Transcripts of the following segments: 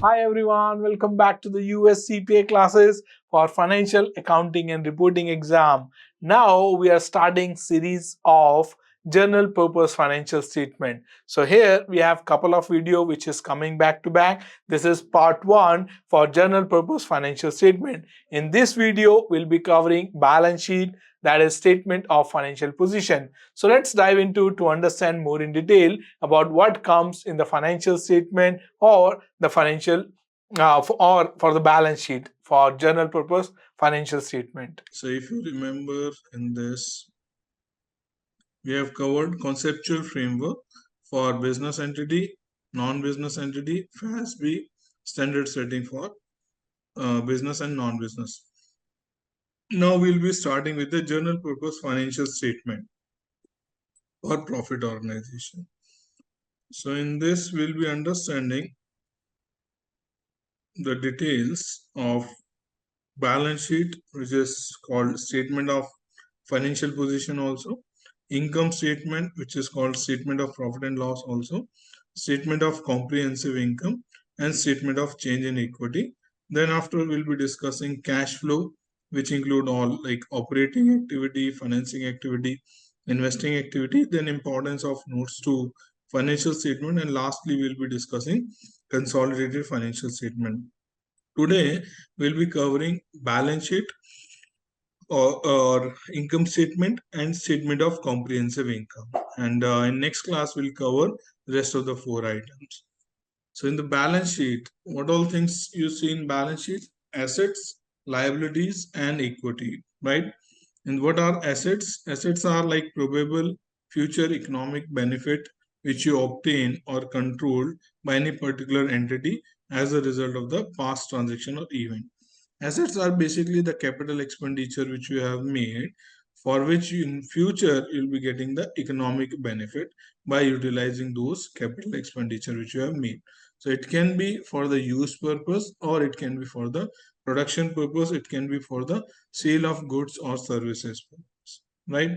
Hi everyone, welcome back to the USCPA classes for Financial Accounting and Reporting exam. Now we are starting series of general purpose financial statement. So here we have couple of video which is coming back to back. This is part 1 for general purpose financial statement. In this video we'll be covering balance sheet, that is statement of financial position. So let's dive into to understand more in detail about what comes in the financial statement or the financial for the balance sheet for general purpose financial statement. So if you remember in this, we have covered conceptual framework for business entity, non-business entity, FASB, standard setting for business and non-business. Now we'll be starting with the general purpose financial statement or profit organization. So in this, we'll be understanding the details of balance sheet, which is called statement of financial position also, income statement, which is called statement of profit and loss also, statement of comprehensive income, and statement of change in equity. Then after we'll be discussing cash flow, which include all like operating activity, financing activity, investing activity, then importance of notes to financial statement, and lastly we'll be discussing consolidated financial statement. Today we'll be covering balance sheet or income statement and statement of comprehensive income, and in next class we'll cover the rest of the 4 items. So in the balance sheet, what all things you see in balance sheet? Assets, liabilities, and equity, right? And what are assets? Assets are like probable future economic benefit which you obtain or controlled by any particular entity as a result of the past transaction or event. Assets are basically the capital expenditure which you have made, for which in future you'll be getting the economic benefit by utilizing those capital expenditure which you have made. So it can be for the use purpose, or it can be for the production purpose, it can be for the sale of goods or services purpose, right?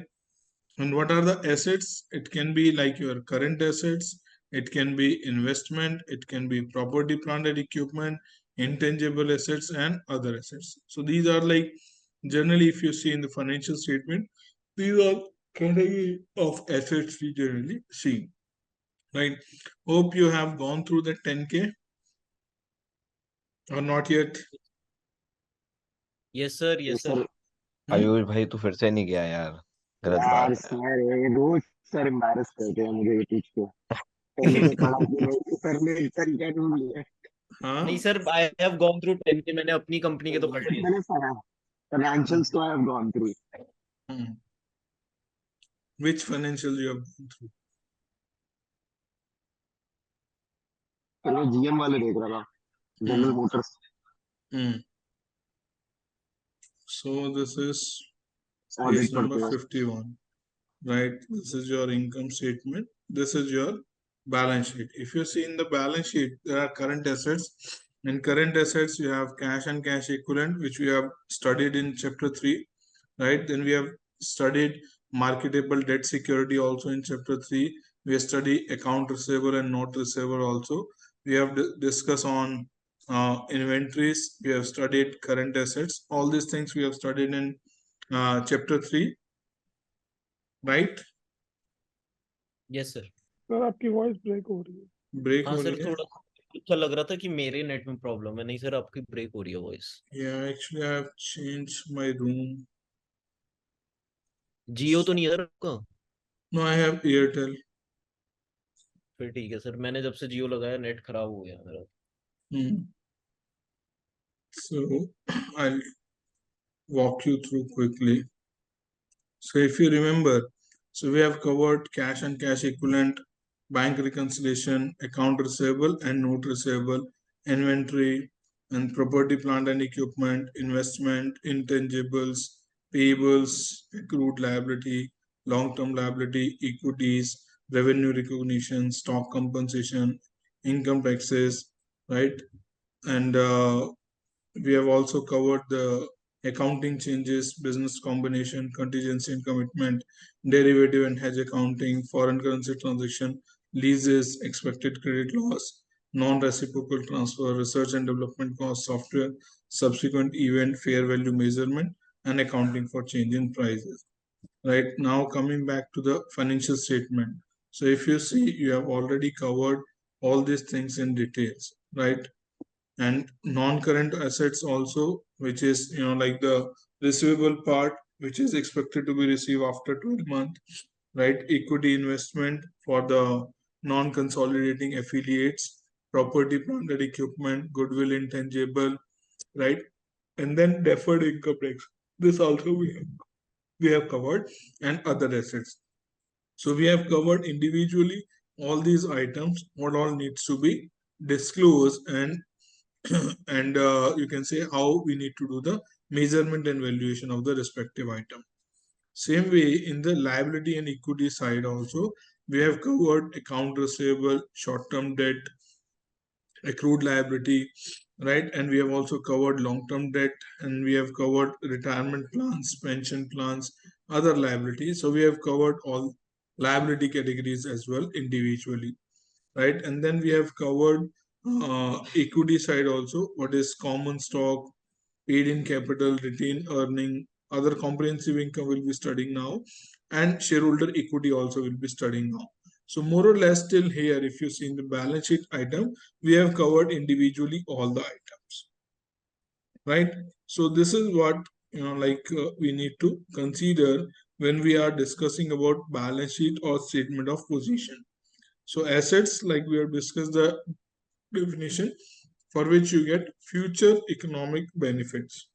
And what are the assets? It can be like your current assets, it can be investment, it can be property, plant and equipment, intangible assets, and other assets. So these are like generally, if you see in the financial statement, these are category of assets we generally see, right? Hope you have gone through the 10K or not yet. Yes sir yes sir Ayush भाई तू फिर से नहीं गया यार, गलत बात है। सर ये रोज सर एम्बैरस करते हैं मुझे ये टीच के पहले से खड़ा कि नहीं सर ने एक तरीका ढूंढ लिया। हाँ नहीं sir I have gone through 10 के मैंने अपनी कंपनी के तो कर लिए मैंने फाइनेंशियल्स तो I have gone through. Which financial you have gone through? फिर मैं जीएम वाले देख रहा था, general Motors. So this is Audit page number करते हैं। 51, right? This is your income statement. This is your balance sheet. If you see in the balance sheet, there are current assets. In current assets, you have cash and cash equivalent, which we have studied in chapter 3, right? Then we have studied marketable debt security also in chapter 3. We have studied account receivable and note receivable also. We have discussed on inventories. We have studied current assets. All these things we have studied in chapter 3, right? Yes sir sir आपकी voice break हो रही है। Break हाँ हो sir रही है। थोड़ा अच्छा लग रहा था कि मेरे नेट में प्रॉब्लम है, नहीं सर आपकी ब्रेक हो रही है voice. Yeah, actually I have changed my room. जियो तो नहीं है सर आपका? No, I have Airtel. फिर ठीक है सर, मैंने जब से जियो लगाया नेट खराब हो गया मेरा। So I'll walk you through quickly. So if you remember, so we have covered cash and cash equivalent, bank reconciliation, account receivable and note receivable, inventory and property, plant and equipment, investment, intangibles, payables, accrued liability, long-term liability, equities, revenue recognition, stock compensation, income taxes, right? And we have also covered the accounting changes, business combination, contingency and commitment, derivative and hedge accounting, foreign currency transaction, leases, expected credit loss, non-reciprocal transfer, research and development cost, software, subsequent event, fair value measurement, and accounting for change in prices. Right now, coming back to the financial statement. So if you see, you have already covered all these things in details, right? And non-current assets also, which is, like the receivable part, which is expected to be received after 12 months, right? Equity investment for the non-consolidating affiliates, property, plant and equipment, goodwill, intangible, right? And then deferred income tax. This also we have covered, and other assets. So we have covered individually all these items, what all needs to be disclosed, and and you can say how we need to do the measurement and valuation of the respective item. Same way in the liability and equity side also, we have covered account receivable, short-term debt, accrued liability, right? And we have also covered long-term debt, and we have covered retirement plans, pension plans, other liabilities. So we have covered all liability categories as well individually, right? And then we have covered equity side also, what is common stock, paid in capital, retained earning, other comprehensive income will be studying now, and shareholder equity also will be studying now. So more or less till here, if you see in the balance sheet item, we have covered individually all the items, right? So this is what we need to consider when we are discussing about balance sheet or statement of position. So assets, like we have discussed the definition, for which you get future economic benefits,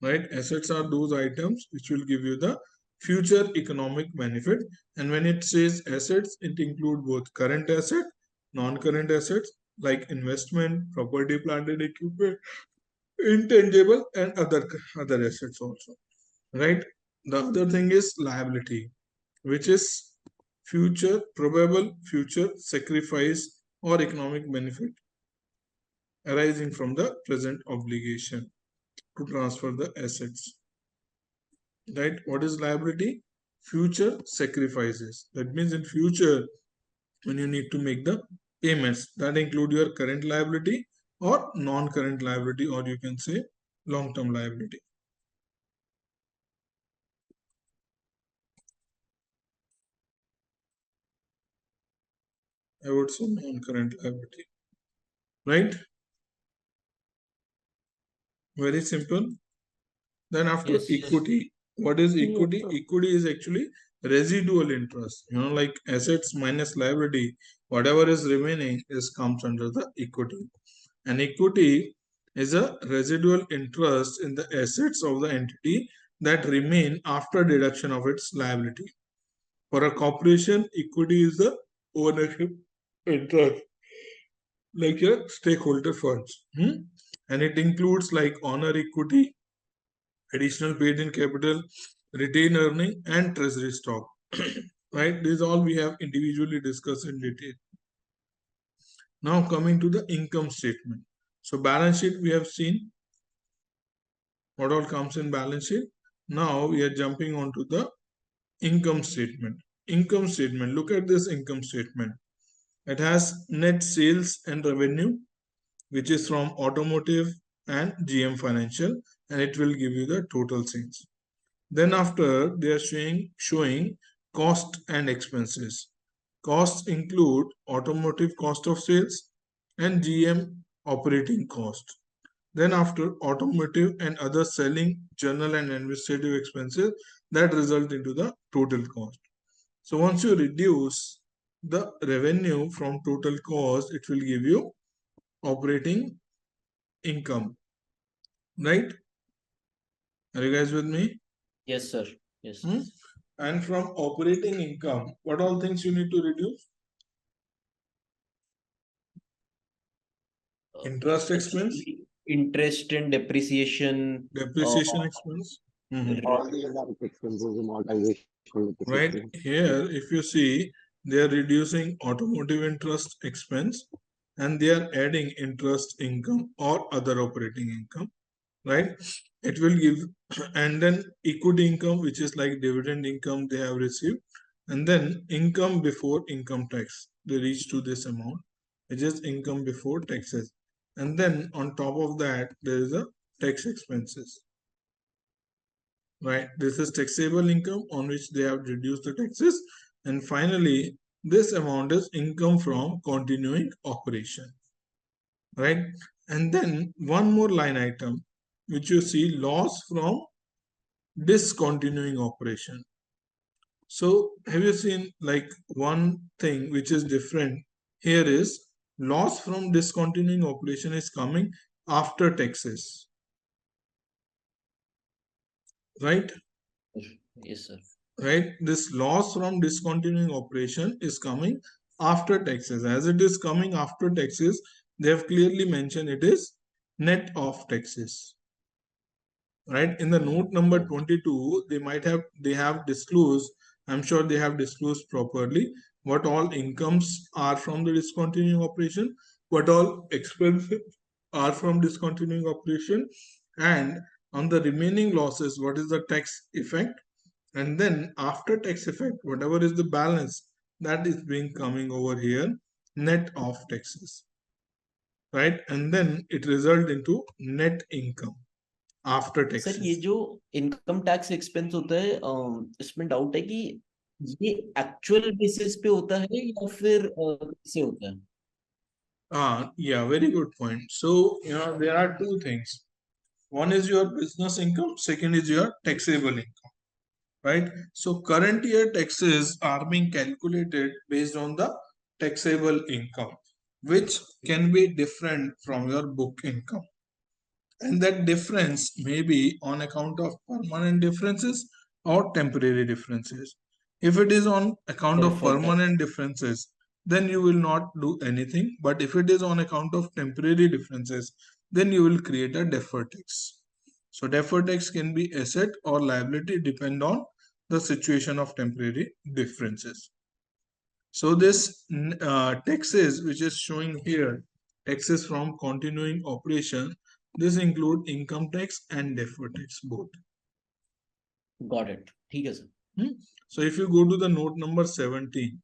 right? Assets are those items which will give you the future economic benefit. And when it says assets, it includes both current asset, non-current assets like investment, property, plant and equipment, intangible, and other assets also, right? The other thing is liability, which is future probable future sacrifice or economic benefit arising from the present obligation to transfer the assets, right? What is liability? Future sacrifices. That means in future, when you need to make the payments, that include your current liability or non-current liability, or you can say long-term liability. I would say non-current liability, right? Very simple. Then after Yes, yes. equity, what is Yes, equity? sir. Equity is actually residual interest. Like assets minus liability, whatever is remaining comes under the equity. And equity is a residual interest in the assets of the entity that remain after deduction of its liability. For a corporation, equity is the ownership interest, like your stakeholder funds. And it includes like honor equity, additional paid in capital, retained earning, and treasury stock. Right? These all we have individually discussed in detail. Now coming to the income statement. So balance sheet we have seen what all comes in balance sheet. Now we are jumping on to the income statement. Income statement. Look at this income statement. It has net sales and revenue, which is from automotive and GM Financial, and it will give you the total sales. Then after they are showing cost and expenses. Costs include automotive cost of sales and GM operating cost. Then after automotive and other selling, general and administrative expenses that result into the total cost. So once you reduce the revenue from total cost, it will give you operating income, right? Are you guys with me? Yes, sir. Yes. And from operating income, what all things you need to reduce? Interest expense, Interest and depreciation. depreciation expense. All the indirect expenses, amortization, Right depreciation. here, if you see, they are reducing automotive interest expense and they are adding interest income or other operating income, right? It will give, and then equity income, which is like dividend income they have received, and then income before income tax, they reach to this amount. which is income before taxes. And then on top of that, there is a tax expenses. Right, this is taxable income on which they have reduced the taxes. And finally, this amount is income from continuing operation. Right, and then one more line item which you see, loss from discontinuing operation. So have you seen like one thing which is different here is loss from discontinuing operation is coming after taxes, right? Yes, sir. Right, this loss from discontinuing operation is coming after taxes. As it is coming after taxes, they have clearly mentioned it is net of taxes. Right, in the note number 22, they have disclosed, I'm sure they have disclosed properly what all incomes are from the discontinuing operation, what all expenses are from discontinuing operation, and on the remaining losses what is the tax effect, and then after tax effect whatever is the balance that is being coming over here net of taxes. Right, and then it result into net income after sir taxes. ये जो income tax expense होता है इसमें doubt है कि ये actual basis पे होता है या फिर कैसे होता है? Yeah, very good point. So, there are two things. One is your business income, second is your taxable income, right? So, current year taxes are being calculated based on the taxable income, which can be different from your book income. And that difference may be on account of permanent differences or temporary differences. If it is on account of permanent differences, then you will not do anything. But if it is on account of temporary differences, then you will create a deferred tax. So deferred tax can be asset or liability depend on the situation of temporary differences. So this taxes which is showing here, taxes from continuing operation, this include income tax and deferred tax both. Got it. ठीक है sir. So if you go to the note number 17,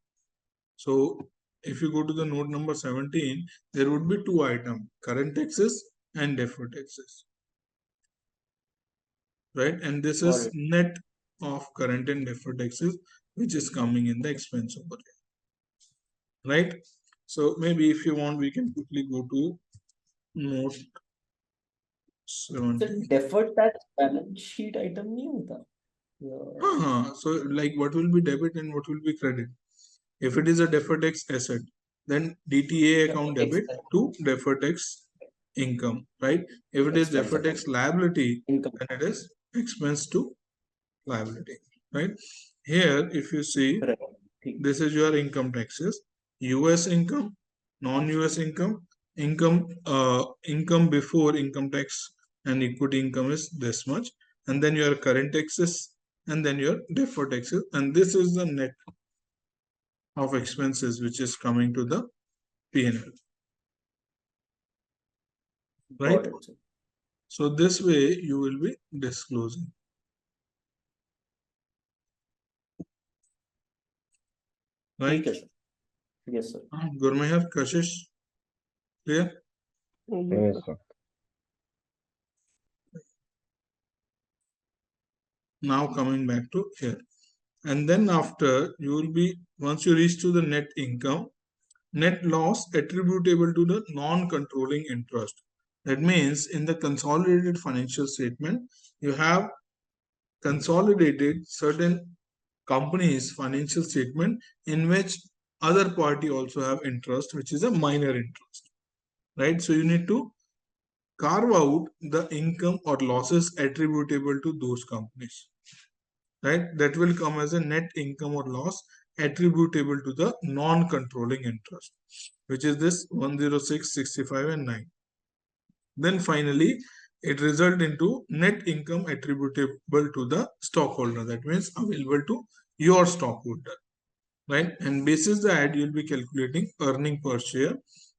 so if you go to the note number 17, there would be two items, current taxes and deferred taxes. Right, and this is net of current and deferred taxes which is coming in the expense over here. Right, so maybe if you want we can quickly go to note 17. Deferred tax balance sheet item नहीं होता? So like what will be debit and what will be credit? If it is a deferred tax asset, then DTA account debit to deferred tax income, right? If it is deferred tax liability, then it is expense to liability, right? Here, if you see, this is your income taxes, US income, non-US income, income before income tax and equity income is this much, and then your current taxes, and then your deferred taxes, and this is the net of expenses which is coming to the P&L. Right? So this way you will be disclosing. Right? Yes, sir. Gurmeher, Kashish, clear? Yes, sir. Now coming back to here. And then after you will be, once you reach to the net income, net loss attributable to the non-controlling interest. That means in the consolidated financial statement, you have consolidated certain companies' financial statement in which other party also have interest, which is a minor interest, right? So you need to carve out the income or losses attributable to those companies, right? That will come as a net income or loss attributable to the non-controlling interest, which is this 106, 65 and 9. Then finally, it result into net income attributable to the stockholder. That means available to your stockholder, right? And basis that you'll be calculating earning per share,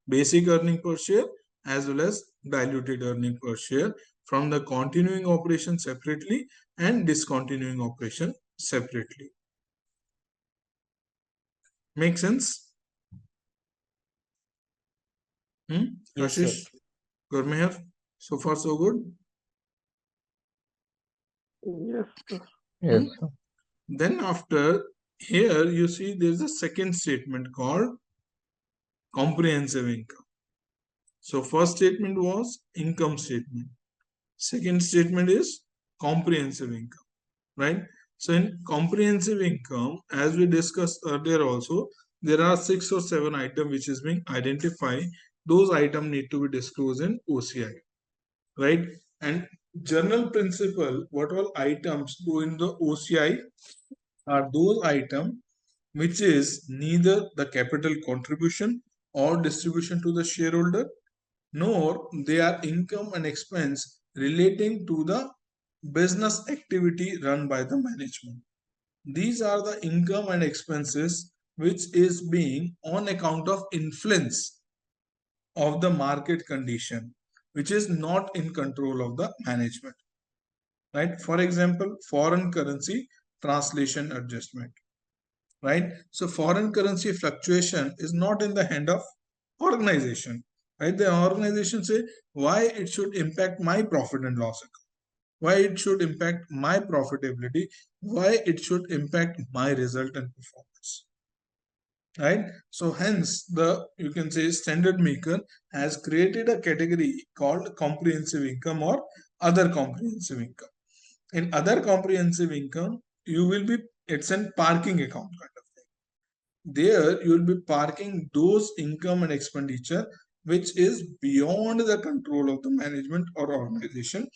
basic earning per share as well as diluted earning per share from the continuing operation separately and discontinuing operation separately. Make sense? Yes, sir. Kashish, Gurmeher, so far so good? Yes, sir. Yes, Hmm? sir. Then after here you see there's a second statement called comprehensive income. So first statement was income statement. Second statement is comprehensive income, right? So in comprehensive income, as we discussed earlier also, there are 6 or 7 items which is being identified. Those items need to be disclosed in OCI, right? And general principle, what all items go in the OCI are those items which is neither the capital contribution or distribution to the shareholder, nor they are income and expense relating to the business activity run by the management. These are the income and expenses which is being on account of influence of the market condition, which is not in control of the management, right? For example, foreign currency translation adjustment, right? So foreign currency fluctuation is not in the hand of organization, right? The organization say why it should impact my profit and loss account, why it should impact my profitability, why it should impact my result and performance, right? So hence the, you can say, standard maker has created a category called comprehensive income or other comprehensive income. In other comprehensive income, you will be, it's an parking account kind of thing. There you will be parking those income and expenditure which is beyond the control of the management or organization.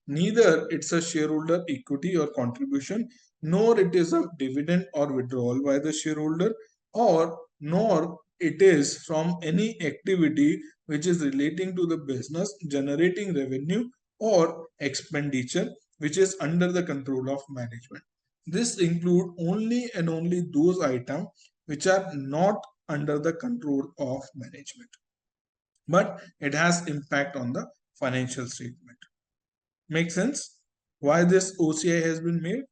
Neither it's a shareholder equity or contribution, nor it is a dividend or withdrawal by the shareholder, or nor it is from any activity which is relating to the business generating revenue or expenditure which is under the control of management. This include only and only those items which are not under the control of management, but it has impact on the financial statement. Make sense why this OCI has been made?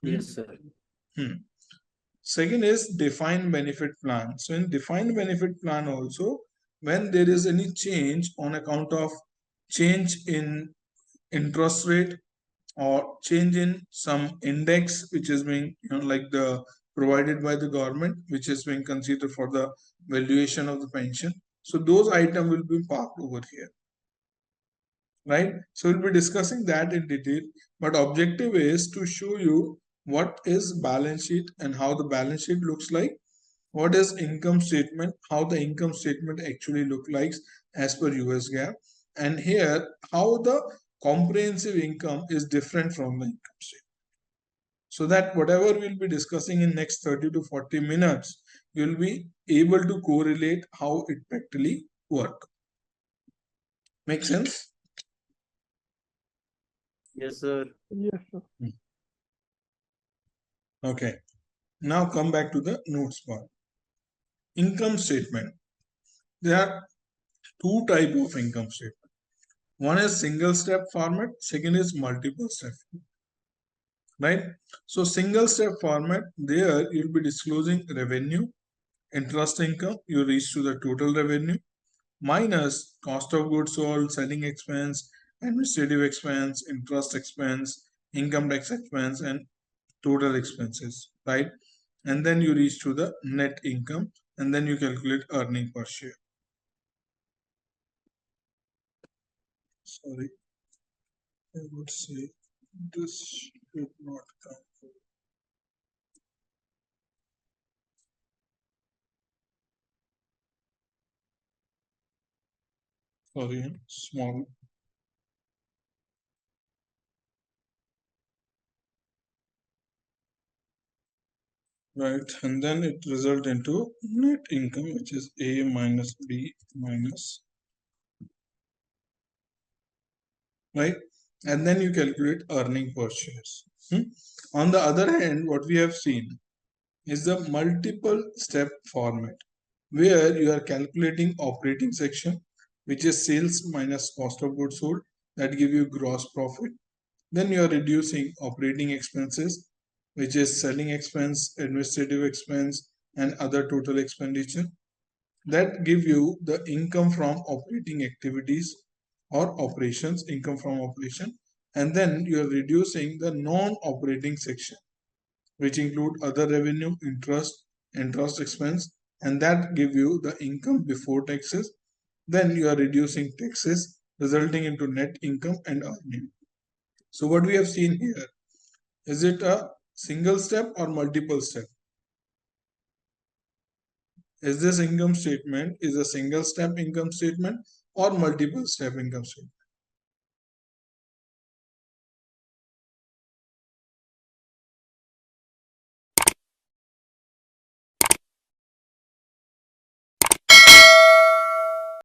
Yes, sir. Second is defined benefit plan. So in defined benefit plan also, when there is any change on account of change in interest rate or change in some index which is being, like the provided by the government, which is being considered for the valuation of the pension, so those items will be parked over here, right? So we'll be discussing that in detail, but objective is to show you what is balance sheet and how the balance sheet looks like, what is income statement, how the income statement actually look like as per US GAAP, and here how the comprehensive income is different from the income statement. So that whatever we'll be discussing in next 30 to 40 minutes, you'll be able to correlate how it practically work. Make sense? Yes, sir. Yes, sir. Okay. Now come back to the notes part. Income statement. There are two type of income statement. One is single step format, second is multiple step, right? So single step format, there you'll be disclosing revenue, interest income, you reach to the total revenue, minus cost of goods sold, selling expense, administrative expense, interest expense, income tax expense, and total expenses, right? And then you reach to the net income, and then you calculate earning per share. Sorry, I would say this should not come. Sorry, small. Right, and then it result into net income, which is A minus B minus, right? And then you calculate earning per shares. On the other hand, what we have seen is the multiple step format where you are calculating operating section, which is sales minus cost of goods sold, that give you gross profit. Then you are reducing operating expenses, which is selling expense, administrative expense, and other total expenditure. that give you the income from operating activities or operations, income from operation, and then you are reducing the non-operating section, which include other revenue, interest expense, and that give you the income before taxes. Then you are reducing taxes, resulting into net income and earning. So what we have seen here, is it a single step or multiple step? Is this income statement is a single step income statement or multiple step income statement?